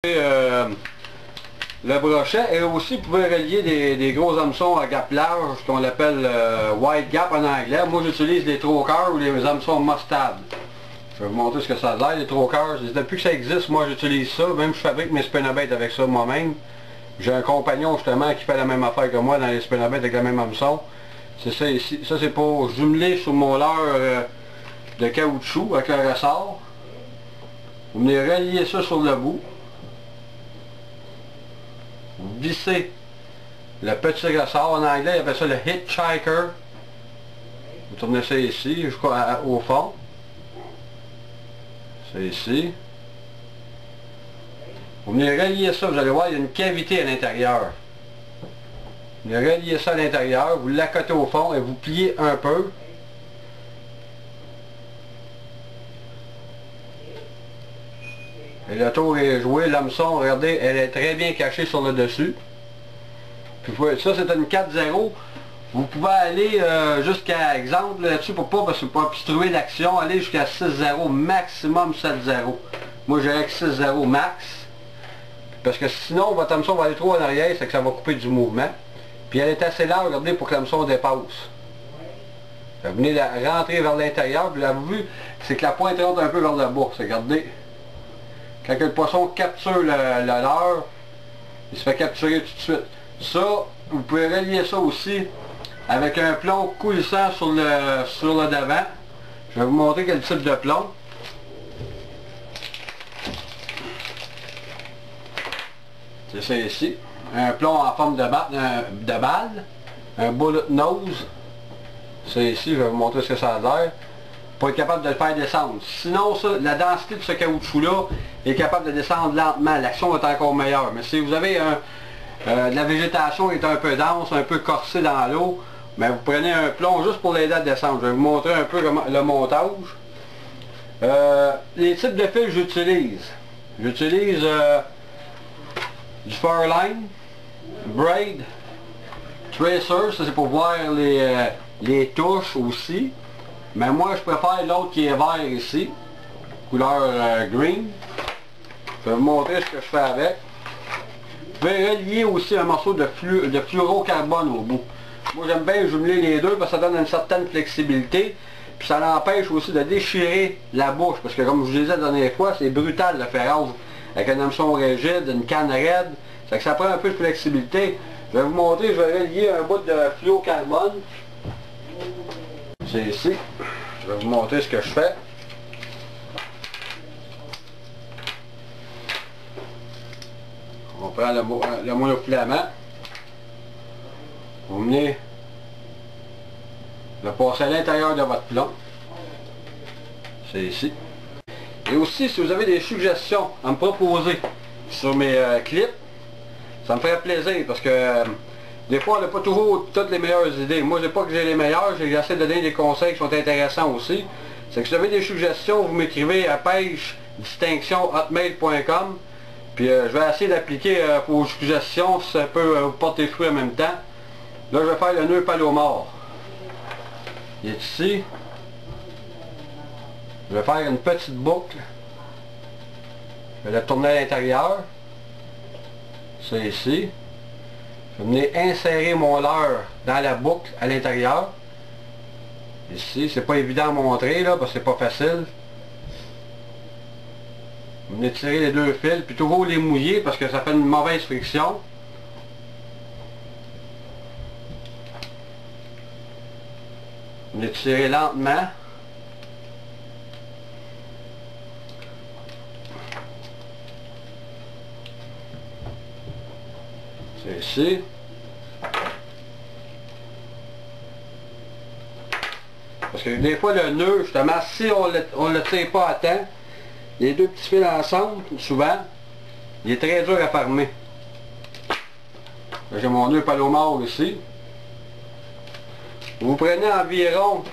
Le brochet, et aussi vous pouvez relier des gros hameçons à gap large, qu'on appelle wide gap en anglais. Moi j'utilise les trocars ou les hameçons mustad. Je vais vous montrer ce que ça a l'air, les trocars. Depuis que ça existe, moi j'utilise ça, même je fabrique mes spinnerbaits avec ça moi-même. J'ai un compagnon justement qui fait la même affaire que moi dans les spinnerbaits avec le même hameçon. C'est ça ici, ça c'est pour jumeler sur mon leurre de caoutchouc avec le ressort. Vous venez relier ça sur le bout. Vous vissez le petit ressort, en anglais, il appelle ça le hitchhiker. Vous tournez ça ici, jusqu'au fond. C'est ici. Vous venez relier ça, vous allez voir, il y a une cavité à l'intérieur. Vous venez relier ça à l'intérieur, vous l'accotez au fond et vous pliez un peu. Et le tour est joué, l'hameçon, regardez, elle est très bien cachée sur le dessus. Puis ça c'est une 4-0. Vous pouvez aller jusqu'à, exemple là-dessus, pour pas obstruer l'action, aller jusqu'à 6-0, maximum 7-0. Moi j'irais que 6-0 max. Parce que sinon votre hameçon va aller trop en arrière, c'est que ça va couper du mouvement. Puis elle est assez large, regardez, pour que l'hameçon dépasse. Vous venez la rentrer vers l'intérieur, puis là vous vu, c'est que la pointe rentre un peu vers le bas. Regardez. Quand le poisson capture le leurre, il se fait capturer tout de suite. Ça, vous pouvez relier ça aussi avec un plomb coulissant sur le devant. Je vais vous montrer quel type de plomb. C'est ça ici. Un plomb en forme de balle. Un bullet nose. C'est ici, je vais vous montrer ce que ça a l'air. Pour être capable de le faire descendre. Sinon, ça, la densité de ce caoutchouc-là est capable de descendre lentement. L'action va être encore meilleure. Mais si vous avez la végétation est un peu dense, un peu corsée dans l'eau, mais vous prenez un plomb juste pour l'aider à descendre. Je vais vous montrer un peu le montage. Les types de fils que j'utilise. J'utilise du Farline, Braid, Tracer, ça c'est pour voir les touches aussi. Mais moi je préfère l'autre qui est vert ici, couleur green. Je vais vous montrer ce que je fais avec. Je vais relier aussi un morceau de fluorocarbone au bout. Moi j'aime bien jumeler les deux parce que ça donne une certaine flexibilité. Puis ça l'empêche aussi de déchirer la bouche. Parce que comme je vous disais la dernière fois, c'est brutal de faire rose avec un hameçon rigide, une canne raide. Ça prend un peu de flexibilité. Je vais vous montrer, je vais relier un bout de fluorocarbone. C'est ici. Je vais vous montrer ce que je fais. On prend le monofilament. Vous venez le passer à l'intérieur de votre plomb. C'est ici. Et aussi, si vous avez des suggestions à me proposer sur mes clips, ça me ferait plaisir parce que des fois, on n'a pas toujours toutes les meilleures idées. Moi, je dis pas que j'ai les meilleures, j'essaie de donner des conseils qui sont intéressants aussi. C'est que si vous avez des suggestions, vous m'écrivez à pagedistinction@hotmail.com. Puis je vais essayer d'appliquer vos suggestions, si ça peut vous porter fruit en même temps. Là, je vais faire le nœud palomar. Il est ici. Je vais faire une petite boucle. Je vais la tourner à l'intérieur. C'est ici. Je vais venir insérer mon leurre dans la boucle à l'intérieur. Ici, c'est pas évident à montrer là, parce que c'est pas facile. Vous venez tirer les deux fils, puis toujours les mouiller parce que ça fait une mauvaise friction. Vous venez tirer lentement. C'est ici. Parce que des fois le nœud, justement, si on ne le tire pas à temps, les deux petits fils ensemble, souvent, il est très dur à fermer. J'ai mon nœud palomar ici. Vous prenez environ